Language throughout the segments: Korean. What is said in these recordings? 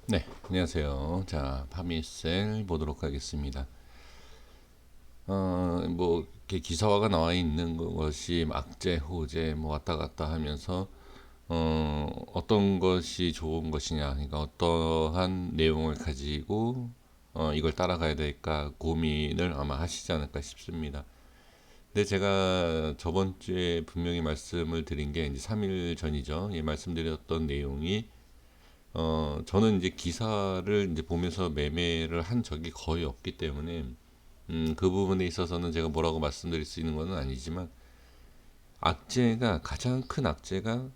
네, 안녕하세요. 자, 파미셀 보도록 하겠습니다. 뭐 이렇게 기사화가 나와 있는 것이 악재, 호재 뭐 왔다 갔다 하면서 어떤 것이 좋은 것이냐, 그러니까 어떠한 내용을 가지고 이걸 따라가야 될까 고민을 아마 하시지 않을까 싶습니다. 근데 제가 저번 주에 분명히 말씀을 드린 게 이제 3일 전이죠. 예, 말씀드렸던 내용이 저는 이제 기사를 이제 보면서 매매를 한 적이 거의 없기 때문에 그 부분에 있어서는 제가 뭐라고 말씀드릴 수 있는 건 아니지만 악재가 가장 큰 악재가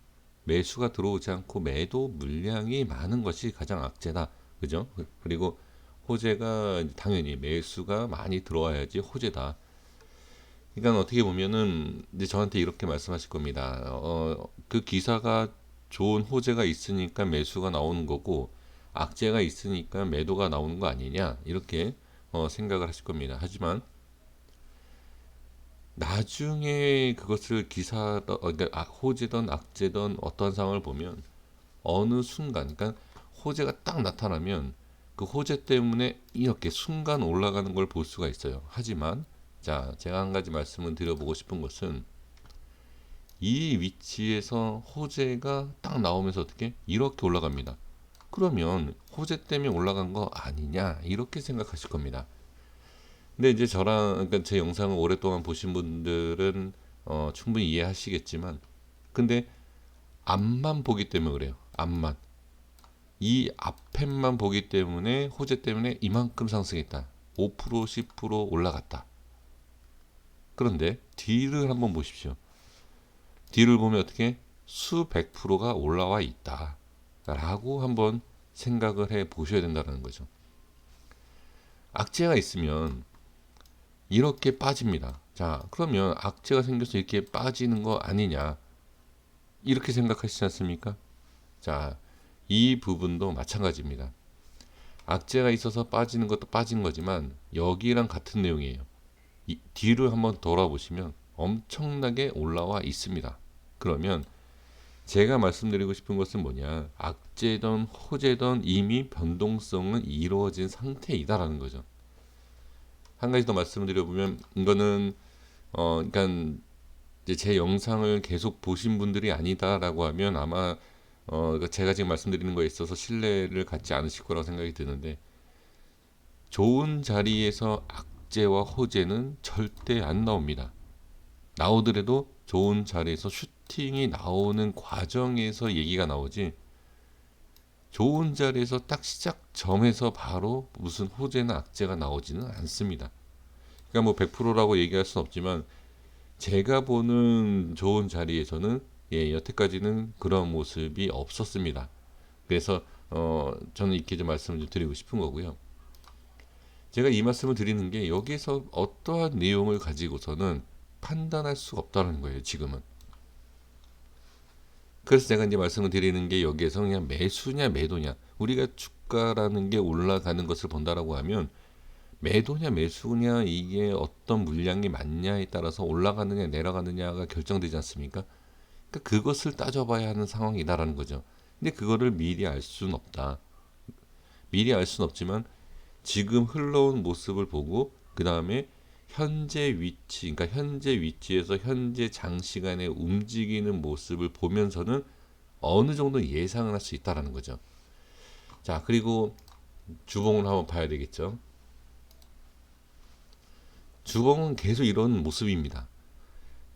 매수가 들어오지 않고 매도 물량이 많은 것이 가장 악재다. 그죠? 그리고 호재가 당연히 매수가 많이 들어와야지 호재다. 그러니까 어떻게 보면은 이제 저한테 이렇게 말씀하실 겁니다. 그 기사가 좋은 호재가 있으니까 매수가 나오는 거고 악재가 있으니까 매도가 나오는 거 아니냐 이렇게 생각을 하실 겁니다. 하지만 나중에 그것을 그러니까 호재든 악재든 어떠한 상황을 보면 어느 순간, 그러니까 호재가 딱 나타나면 그 호재 때문에 이렇게 순간 올라가는 걸 볼 수가 있어요. 하지만 자, 제가 한 가지 말씀을 드려보고 싶은 것은 이 위치에서 호재가 딱 나오면서 어떻게 이렇게 올라갑니다. 그러면 호재 때문에 올라간 거 아니냐 이렇게 생각하실 겁니다. 근데 이제 저랑 그러니까 제 영상을 오랫동안 보신 분들은 충분히 이해하시겠지만 근데 앞만 보기 때문에 그래요. 앞만 이 앞에만 보기 때문에 호재 때문에 이만큼 상승했다. 5% 10% 올라갔다. 그런데 뒤를 한번 보십시오. 뒤를 보면 어떻게 수백 프로가 올라와 있다 라고 한번 생각을 해 보셔야 된다는 거죠. 악재가 있으면 이렇게 빠집니다. 자, 그러면 악재가 생겨서 이렇게 빠지는 거 아니냐 이렇게 생각하시지 않습니까? 자, 이 부분도 마찬가지입니다. 악재가 있어서 빠지는 것도 빠진 거지만 여기랑 같은 내용이에요. 뒤를 한번 돌아보시면 엄청나게 올라와 있습니다. 그러면 제가 말씀드리고 싶은 것은 뭐냐, 악재든 호재든 이미 변동성은 이루어진 상태이다라는 거죠. 한 가지 더 말씀드려보면 이거는 그러니까 이제 제 영상을 계속 보신 분들이 아니다라고 하면 아마 그러니까 제가 지금 말씀드리는 거에 있어서 신뢰를 갖지 않으실 거라고 생각이 드는데, 좋은 자리에서 악재와 호재는 절대 안 나옵니다. 나오더라도 좋은 자리에서 슈팅이 나오는 과정에서 얘기가 나오지, 좋은 자리에서 딱 시작점에서 바로 무슨 호재나 악재가 나오지는 않습니다. 그러니까 뭐 100%라고 얘기할 수는 없지만 제가 보는 좋은 자리에서는 예, 여태까지는 그런 모습이 없었습니다. 그래서 저는 이렇게 좀 말씀을 좀 드리고 싶은 거고요. 제가 이 말씀을 드리는 게 여기에서 어떠한 내용을 가지고서는 판단할 수가 없다는 거예요, 지금은. 그래서 제가 이제 말씀을 드리는 게 여기에서 그냥 매수냐 매도냐, 우리가 주가라는 게 올라가는 것을 본다라고 하면 매도냐 매수냐 이게 어떤 물량이 많냐에 따라서 올라가느냐 내려가느냐가 결정되지 않습니까? 그러니까 그것을 따져봐야 하는 상황이다라는 거죠. 근데 그거를 미리 알 수는 없다. 미리 알 수는 없지만 지금 흘러온 모습을 보고 그 다음에 현재 위치, 그러니까 현재 위치에서 현재 장시간에 움직이는 모습을 보면서는 어느 정도 예상을 할 수 있다라는 거죠. 자, 그리고 주봉을 한번 봐야 되겠죠. 주봉은 계속 이런 모습입니다.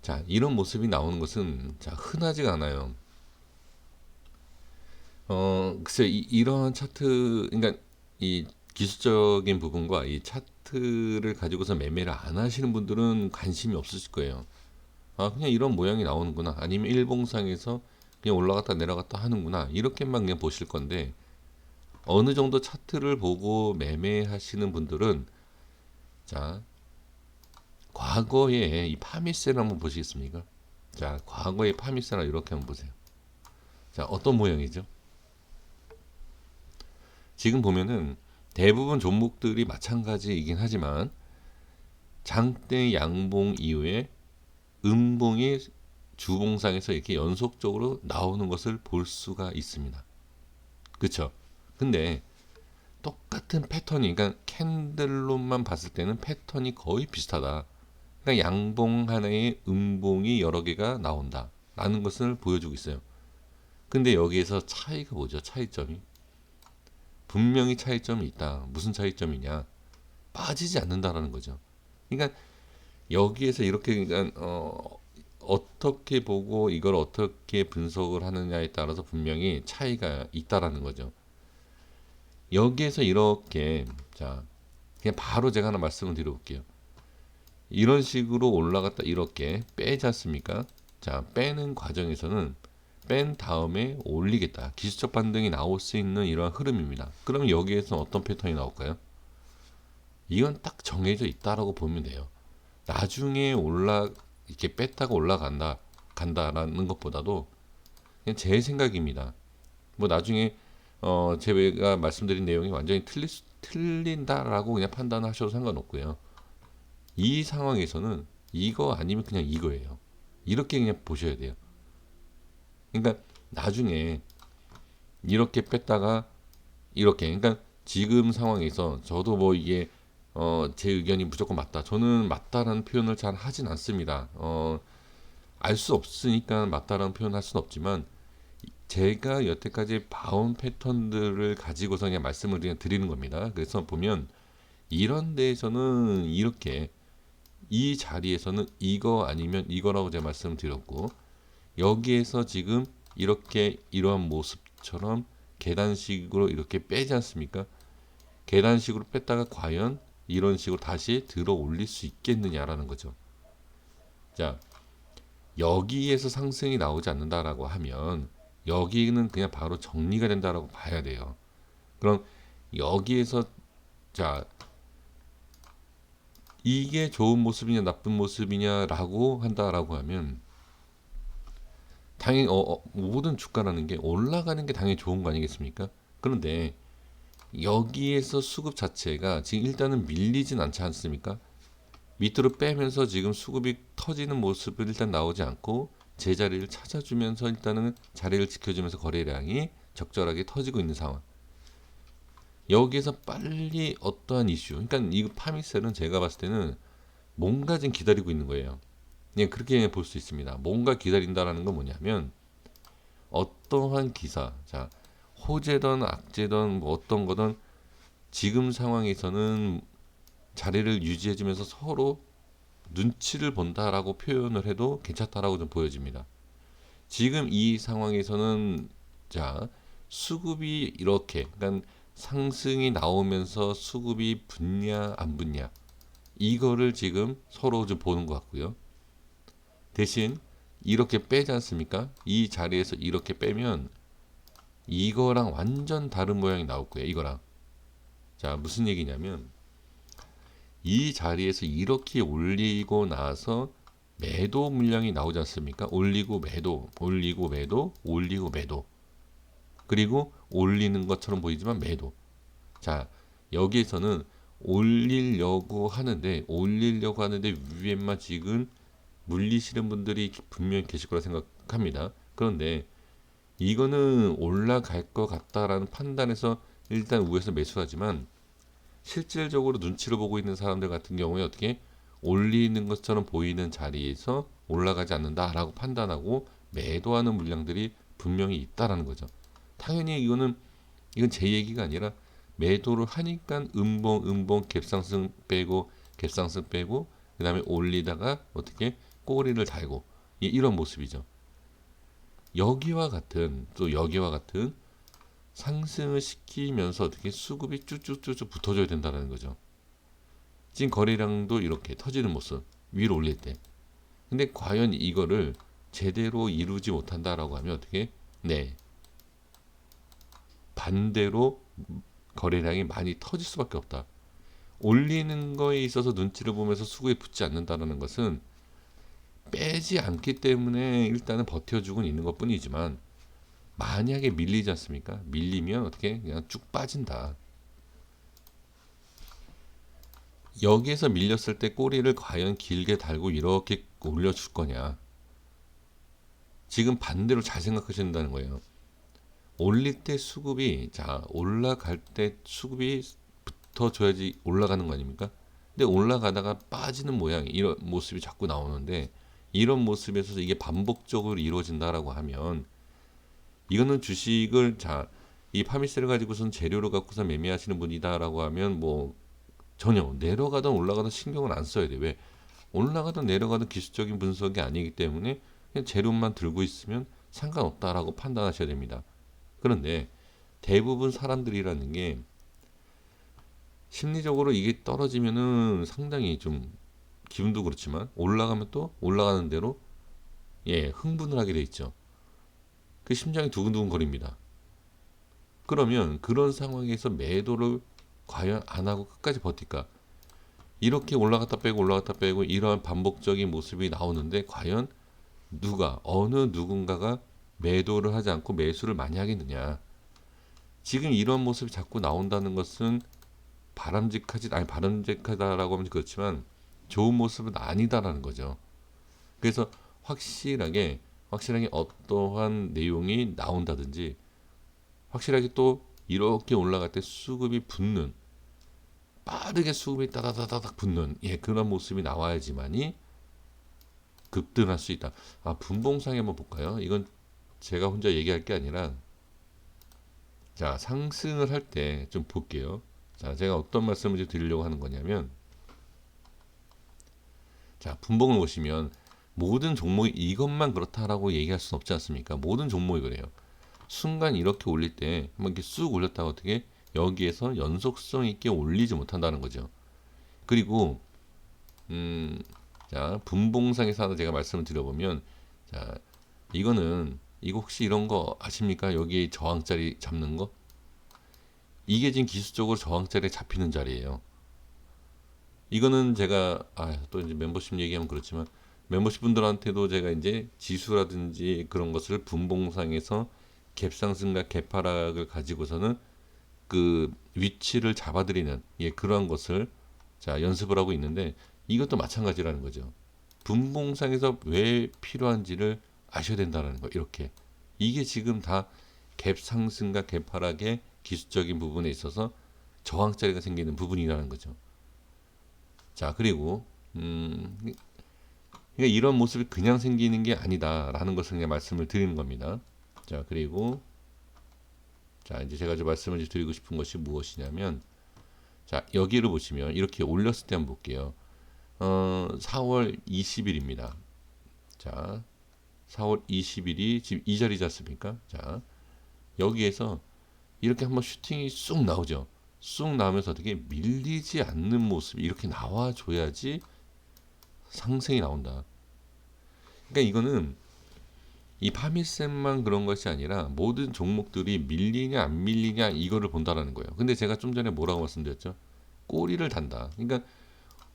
자, 이런 모습이 나오는 것은 자, 흔하지가 않아요. 글쎄 이런 차트, 그러니까 이 기술적인 부분과 이 차트를 가지고서 매매를 안 하시는 분들은 관심이 없으실 거예요. 아, 그냥 이런 모양이 나오는구나. 아니면 일봉상에서 그냥 올라갔다 내려갔다 하는구나. 이렇게만 그냥 보실 건데, 어느 정도 차트를 보고 매매하시는 분들은 자, 과거에 이 파미세를 한번 보시겠습니까? 자, 과거의 파미세나 이렇게 한번 보세요. 자, 어떤 모양이죠? 지금 보면은 대부분 종목들이 마찬가지이긴 하지만 장대 양봉 이후에 음봉이 주봉상에서 이렇게 연속적으로 나오는 것을 볼 수가 있습니다. 그렇죠? 근데 똑같은 패턴이, 그러니까 캔들로만 봤을 때는 패턴이 거의 비슷하다. 그러니까 양봉 하나에 음봉이 여러 개가 나온다 라는 것을 보여주고 있어요. 근데 여기에서 차이가 뭐죠? 차이점이 분명히 차이점이 있다. 무슨 차이점이냐? 빠지지 않는다라는 거죠. 그러니까 여기에서 이렇게, 그러니까 어떻게 보고 이걸 어떻게 분석을 하느냐에 따라서 분명히 차이가 있다라는 거죠. 여기에서 이렇게, 자, 그냥 바로 제가 하나 말씀을 드려볼게요. 이런 식으로 올라갔다 이렇게 빼지 않습니까? 자, 빼는 과정에서는 뺀 다음에 올리겠다. 기술적 반등이 나올 수 있는 이러한 흐름입니다. 그럼 여기에서 어떤 패턴이 나올까요? 이건 딱 정해져 있다라고 보면 돼요. 나중에 이렇게 뺐다가 간다라는 것보다도 그냥 제 생각입니다. 뭐 나중에 제가 말씀드린 내용이 완전히 틀린다라고 그냥 판단하셔도 상관없고요. 이 상황에서는 이거 아니면 그냥 이거예요. 이렇게 그냥 보셔야 돼요. 그러니까 나중에 이렇게 뺐다가 이렇게, 그러니까 지금 상황에서 저도 뭐 이게 제 의견이 무조건 맞다. 저는 맞다라는 표현을 잘 하진 않습니다. 알 수 없으니까 맞다라는 표현을 할 수는 없지만 제가 여태까지 봐온 패턴들을 가지고서 그냥 말씀을 그냥 드리는 겁니다. 그래서 보면 이런 데에서는 이렇게, 이 자리에서는 이거 아니면 이거라고 제가 말씀을 드렸고, 여기에서 지금 이렇게 이러한 모습처럼 계단식으로 이렇게 빼지 않습니까? 계단식으로 뺐다가 과연 이런 식으로 다시 들어 올릴 수 있겠느냐라는 거죠. 자, 여기에서 상승이 나오지 않는다라고 하면 여기는 그냥 바로 정리가 된다라고 봐야 돼요. 그럼 여기에서, 자, 이게 좋은 모습이냐 나쁜 모습이냐라고 한다라고 하면 당연히 모든 주가라는 게 올라가는 게 당연히 좋은 거 아니겠습니까? 그런데 여기에서 수급 자체가 지금 일단은 밀리진 않지 않습니까? 밑으로 빼면서 지금 수급이 터지는 모습은 일단 나오지 않고 제자리를 찾아주면서 일단은 자리를 지켜주면서 거래량이 적절하게 터지고 있는 상황. 여기에서 빨리 어떠한 이슈, 그러니까 이 파미셀은 제가 봤을 때는 뭔가 좀 기다리고 있는 거예요. 그냥 그렇게 볼 수 있습니다. 뭔가 기다린다라는 건 뭐냐면 어떠한 기사, 자, 호재든 악재든 뭐 어떤 거든 지금 상황에서는 자리를 유지해주면서 서로 눈치를 본다라고 표현을 해도 괜찮다라고 좀 보여집니다. 지금 이 상황에서는, 자, 수급이 이렇게, 그러니까 상승이 나오면서 수급이 붙냐 안 붙냐 이거를 지금 서로 좀 보는 것 같고요. 대신 이렇게 빼지 않습니까? 이 자리에서 이렇게 빼면 이거랑 완전 다른 모양이 나올 거예요. 이거랑. 자, 무슨 얘기냐면 이 자리에서 이렇게 올리고 나서 매도 물량이 나오지 않습니까? 올리고 매도, 올리고 매도, 올리고 매도. 그리고 올리는 것처럼 보이지만 매도. 자, 여기에서는 올리려고 하는데 위에만 지금 물리시는 분들이 분명히 계실 거라 생각합니다. 그런데 이거는 올라갈 것 같다라는 판단에서 일단 위에서 매수하지만 실질적으로 눈치를 보고 있는 사람들 같은 경우에 어떻게 올리는 것처럼 보이는 자리에서 올라가지 않는다라고 판단하고 매도하는 물량들이 분명히 있다라는 거죠. 당연히 이건 제 얘기가 아니라 매도를 하니까 음봉 갭상승 빼고 그 다음에 올리다가 어떻게 꼬리를 달고 이런 모습이죠. 여기와 같은 상승을 시키면서 어떻게 수급이 쭉쭉쭉쭉 붙어줘야 된다는 거죠. 지금 거래량도 이렇게 터지는 모습 위로 올릴 때. 근데 과연 이거를 제대로 이루지 못한다라고 하면 어떻게? 네. 반대로 거래량이 많이 터질 수밖에 없다. 올리는 거에 있어서 눈치를 보면서 수급이 붙지 않는다는 것은 빼지 않기 때문에 일단은 버텨주고 있는 것 뿐이지만 만약에 밀리지 않습니까? 밀리면 어떻게 그냥 쭉 빠진다. 여기에서 밀렸을 때 꼬리를 과연 길게 달고 이렇게 올려줄 거냐. 지금 반대로 잘 생각하셔야 된다는 거예요. 올릴 때 수급이 자 올라갈 때 수급이 붙어줘야지 올라가는 거 아닙니까? 근데 올라가다가 빠지는 모양 이런 모습이 자꾸 나오는데 이런 모습에서 이게 반복적으로 이루어진다라고 하면 이거는 주식을 자 이 파미세를 가지고선 재료로 갖고서 매매하시는 분이다라고 하면 뭐 전혀 내려가든 올라가든 신경을 안 써야 돼. 왜? 올라가든 내려가든 기술적인 분석이 아니기 때문에 그냥 재료만 들고 있으면 상관없다라고 판단하셔야 됩니다. 그런데 대부분 사람들이라는 게 심리적으로 이게 떨어지면은 상당히 좀 기분도 그렇지만 올라가면 또 올라가는 대로 예 흥분을 하게 돼 있죠. 그 심장이 두근두근 거립니다. 그러면 그런 상황에서 매도를 과연 안 하고 끝까지 버틸까? 이렇게 올라갔다 빼고 올라갔다 빼고 이러한 반복적인 모습이 나오는데 과연 누가 어느 누군가가 매도를 하지 않고 매수를 많이 하겠느냐? 지금 이런 모습이 자꾸 나온다는 것은 바람직하다라고 하면 그렇지만 좋은 모습은 아니다라는 거죠. 그래서 확실하게 어떠한 내용이 나온다든지 확실하게 또 이렇게 올라갈 때 수급이 붙는 빠르게 수급이 따다다닥 붙는 예 그런 모습이 나와야지만이 급등할 수 있다. 아 분봉상에 한번 볼까요? 이건 제가 혼자 얘기할 게 아니라 자 상승을 할 때 좀 볼게요. 자 제가 어떤 말씀을 좀 드리려고 하는 거냐면 자 분봉을 보시면 모든 종목이 이것만 그렇다라고 얘기할 수는 없지 않습니까? 모든 종목이 그래요. 순간 이렇게 올릴 때 한번 이렇게 쑥 올렸다가 어떻게 여기에서 연속성 있게 올리지 못한다는 거죠. 그리고 자 분봉상에서 하나 제가 말씀을 드려보면 자 이거 혹시 이런 거 아십니까? 여기 저항자리 잡는 거 이게 지금 기술적으로 저항자리에 잡히는 자리예요. 이거는 제가 또 이제 멤버십 얘기하면 그렇지만 멤버십 분들한테도 제가 이제 지수라든지 그런 것을 분봉상에서 갭상승과 갭하락을 가지고서는 그 위치를 잡아드리는 예, 그러한 것을 자 연습을 하고 있는데 이것도 마찬가지라는 거죠. 분봉상에서 왜 필요한지를 아셔야 된다는 거 이렇게 이게 지금 다 갭 상승과 갭 하락의 기술적인 부분에 있어서 저항자리가 생기는 부분이라는 거죠. 자 그리고 그러니까 이런 모습이 그냥 생기는 게 아니다라는 것을 그냥 말씀을 드리는 겁니다. 자 그리고 자 이제 제가 좀 말씀을 드리고 싶은 것이 무엇이냐면 자 여기를 보시면 이렇게 올렸을 때 한번 볼게요. 4월 20일입니다. 자 4월 20일이 지금 이 자리지 않습니까? 자 여기에서 이렇게 한번 슈팅이 쑥 나오죠. 쑥 나오면서 어떻게 밀리지 않는 모습이 이렇게 나와줘야지 상승이 나온다. 그러니까 이거는 이 파미쌤만 그런 것이 아니라 모든 종목들이 밀리냐 안 밀리냐 이거를 본다라는 거예요. 근데 제가 좀 전에 뭐라고 말씀드렸죠? 꼬리를 단다. 그러니까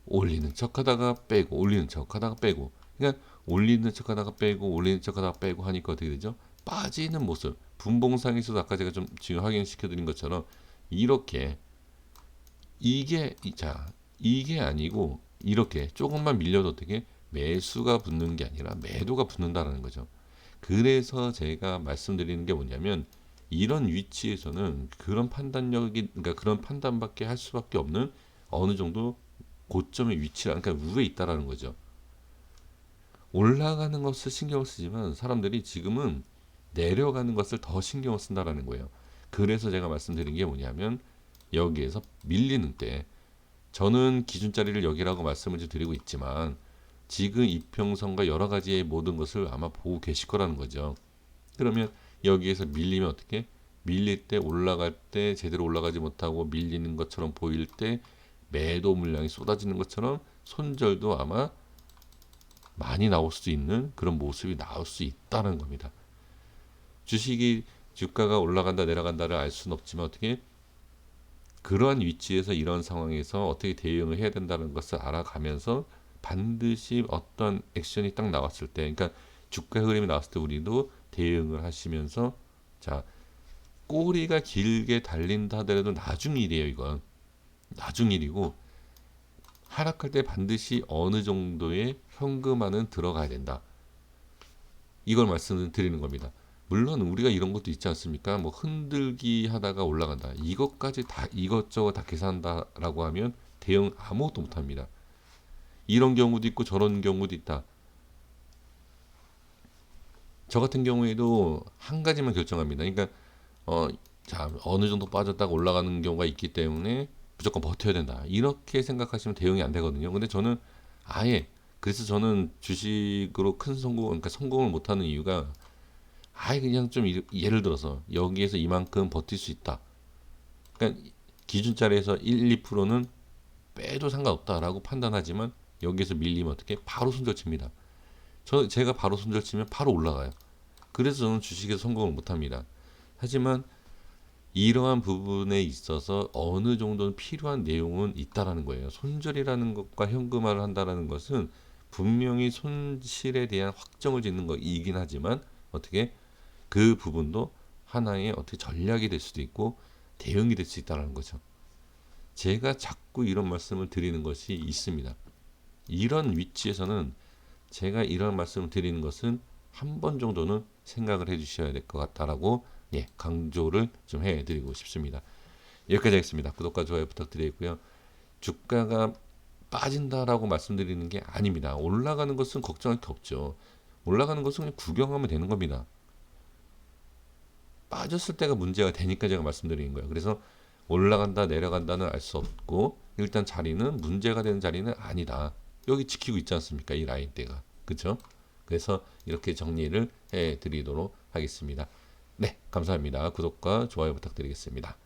올리는 척하다가 빼고 올리는 척하다가 빼고 그러니까 올리는 척하다가 빼고 올리는 척하다가 빼고 하니까 어떻게 되죠? 빠지는 모습. 분봉상에서도 아까 제가 좀 지금 확인시켜 드린 것처럼 이렇게 이게 아니고 이렇게 조금만 밀려도 어떻게 매수가 붙는 게 아니라 매도가 붙는다라는 거죠. 그래서 제가 말씀드리는 게 뭐냐면 이런 위치에서는 그런 판단력이 그러니까 그런 판단밖에 할 수밖에 없는 어느 정도 고점의 위치라 그러니까 위에 있다라는 거죠. 올라가는 것을 신경을 쓰지만 사람들이 지금은 내려가는 것을 더 신경을 쓴다라는 거예요. 그래서 제가 말씀드린 게 뭐냐면 여기에서 밀리는 때 저는 기준자리를 여기라고 말씀을 드리고 있지만 지금 이평선과 여러 가지의 모든 것을 아마 보고 계실 거라는 거죠. 그러면 여기에서 밀리면 어떻게? 밀릴 때 올라갈 때 제대로 올라가지 못하고 밀리는 것처럼 보일 때 매도 물량이 쏟아지는 것처럼 손절도 아마 많이 나올 수 있는 그런 모습이 나올 수 있다는 겁니다. 주식이 주가가 올라간다 내려간다를 알 수는 없지만 어떻게 그러한 위치에서 이런 상황에서 어떻게 대응을 해야 된다는 것을 알아가면서 반드시 어떤 액션이 딱 나왔을 때 그러니까 주가 흐름이 나왔을 때 우리도 대응을 하시면서 자 꼬리가 길게 달린다 하더라도 나중 일이에요. 이건 나중 일이고 하락할 때 반드시 어느 정도의 현금화는 들어가야 된다. 이걸 말씀을 드리는 겁니다. 물론 우리가 이런 것도 있지 않습니까? 뭐 흔들기 하다가 올라간다. 이것까지 다 이것저것 다 계산한다라고 하면 대응 아무것도 못합니다. 이런 경우도 있고 저런 경우도 있다. 저 같은 경우에도 한 가지만 결정합니다. 그러니까 어, 자, 어느 정도 빠졌다가 올라가는 경우가 있기 때문에 무조건 버텨야 된다. 이렇게 생각하시면 대응이 안 되거든요. 근데 저는 아예 그래서 저는 주식으로 큰 성공, 그러니까 성공을 못하는 이유가 아예 그냥 좀 예를 들어서 여기에서 이만큼 버틸 수 있다. 그러니까 기준자리에서 1, 2%는 빼도 상관없다라고 판단하지만 여기에서 밀리면 어떻게 바로 손절칩니다. 제가 바로 손절치면 바로 올라가요. 그래서 저는 주식에서 성공을 못합니다. 하지만 이러한 부분에 있어서 어느 정도는 필요한 내용은 있다라는 거예요. 손절이라는 것과 현금화를 한다라는 것은 분명히 손실에 대한 확정을 짓는 거이긴 하지만 어떻게 그 부분도 하나의 어떻게 전략이 될 수도 있고 대응이 될 수 있다는 거죠. 제가 자꾸 이런 말씀을 드리는 것이 있습니다. 이런 위치에서는 제가 이런 말씀을 드리는 것은 한 번 정도는 생각을 해 주셔야 될 것 같다라고 강조를 좀 해드리고 싶습니다. 여기까지 하겠습니다. 구독과 좋아요 부탁드리고요. 주가가 빠진다라고 말씀드리는 게 아닙니다. 올라가는 것은 걱정할 게 없죠. 올라가는 것은 그냥 구경하면 되는 겁니다. 빠졌을 때가 문제가 되니까 제가 말씀드리는 거예요. 그래서 올라간다 내려간다는 알 수 없고 일단 자리는 문제가 되는 자리는 아니다. 여기 지키고 있지 않습니까? 이 라인대가. 그렇죠? 그래서 이렇게 정리를 해드리도록 하겠습니다. 네, 감사합니다. 구독과 좋아요 부탁드리겠습니다.